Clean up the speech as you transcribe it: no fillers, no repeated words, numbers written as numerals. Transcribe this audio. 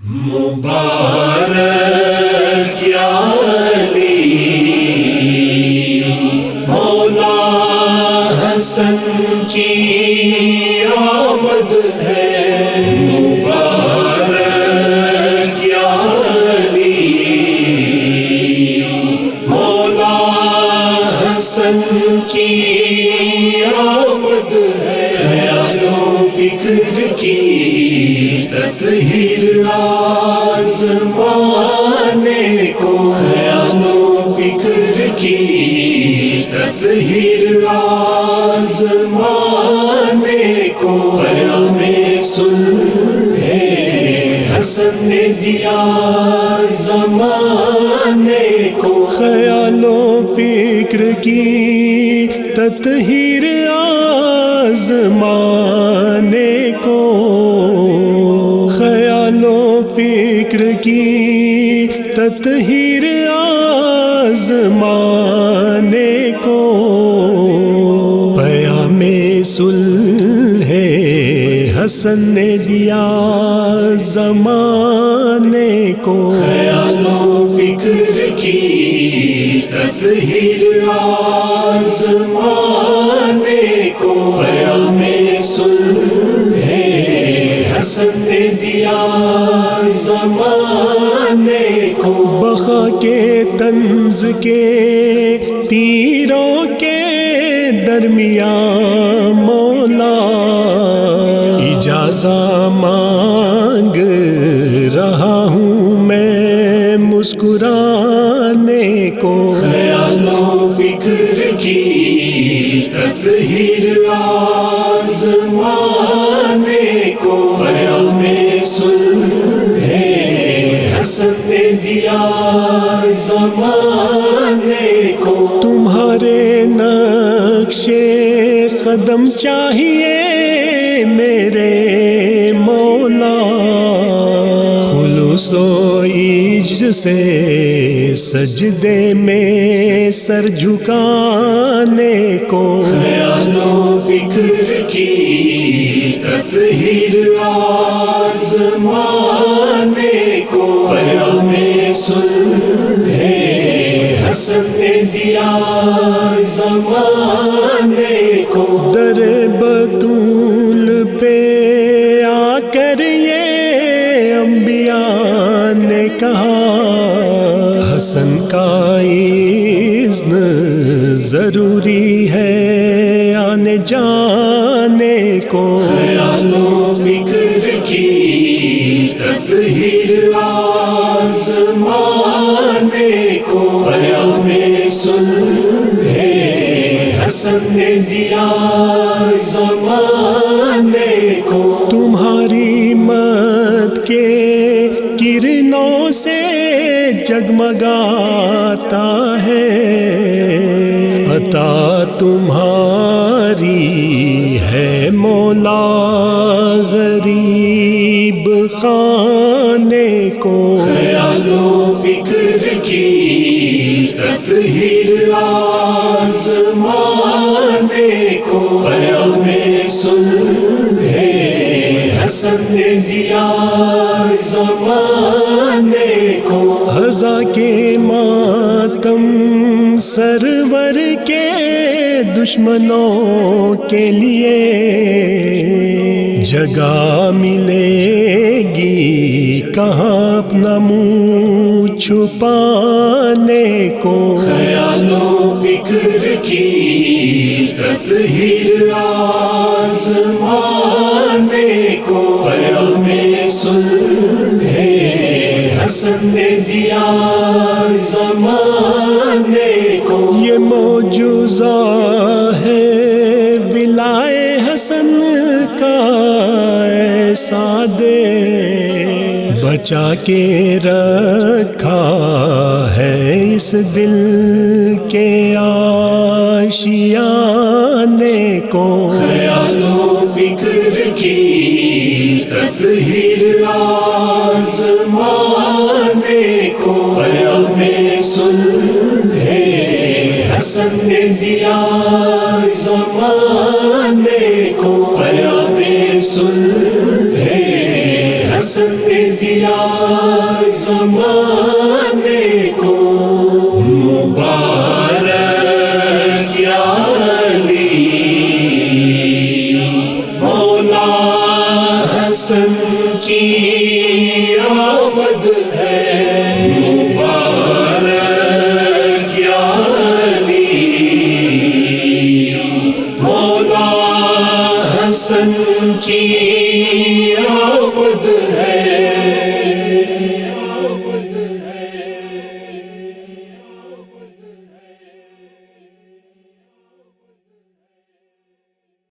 مبارک یا علی مولا حسن کی آمد ہے، مبارک یا علی مولا حسن کی آمد ہے، خیال و فکر کی تطہیر آزمانے کو، خیال و فکر کی تطہیر آزمانے کو، پیام صلح حسن نے دیا زمانے کو، خیال و فکر کی تطہیر آزمانے کو، خیال و فکر کی تطہیر آزمانے کو، پیام صلح حسن نے دیا زمانے کو، خیال و فکر کی تطہیر آزمانے کو، پیام صلح حسن نے دیا زمانے کو، بخا کے طنز کے تیروں کے درمیان مولا اجازت مانگ رہا ہوں میں مسکرانے کو، خیال و فکر کی تطہیر آزمانے کو، پیام صلح حسن نے دیا زمانے کو، تمہارے نقش قدم چاہیے میرے مولا، خلوص و عجز سے سجدے میں سر جھکانے کو، خیال و فکر کی تطہیر آزمانے کو، پیام صلح حسن نے دیا زمانے کو، در بطول پہ آ کر یہ انبیاء نے کہا، حسن کا اذن ضروری ہے آنے جانے کو، خیال و فکر کی تطہیر آزمانے کو، پیام صلح حسن نے دیا زمانے کو، تمہاری مدد کے کرنوں سے جگمگاتا ہے، عطا تمہاری ہے مولا غریب خانے کو، خیال و فکر کی تطہیر آزمانے کو، پیام صلح حسن نے دیا زمانے کو، حضا کے ماتم سرور کے دشمنوں کے لیے جگہ ملے گی کہاں اپنا منہ چھپانے کو، خیال و فکر کی تطہیر آزمانے کو، پیام صلح حسن نے دیا زمانے کو، یہ معجزہ ہے ولائے حسن کا ایسا دے، بچا کے رکھا ہے اس دل کے آشیانے کو، خیال و فکر کی تطہیر آزمانے کو، پیام صلح حسن نے دیا زمانے کو، پیام صلح حسن نے دیا زمانے کو مبارک یا علی مولا حسن کی آمد ہے مبارک یا علی مولا حسن کی آمد ہے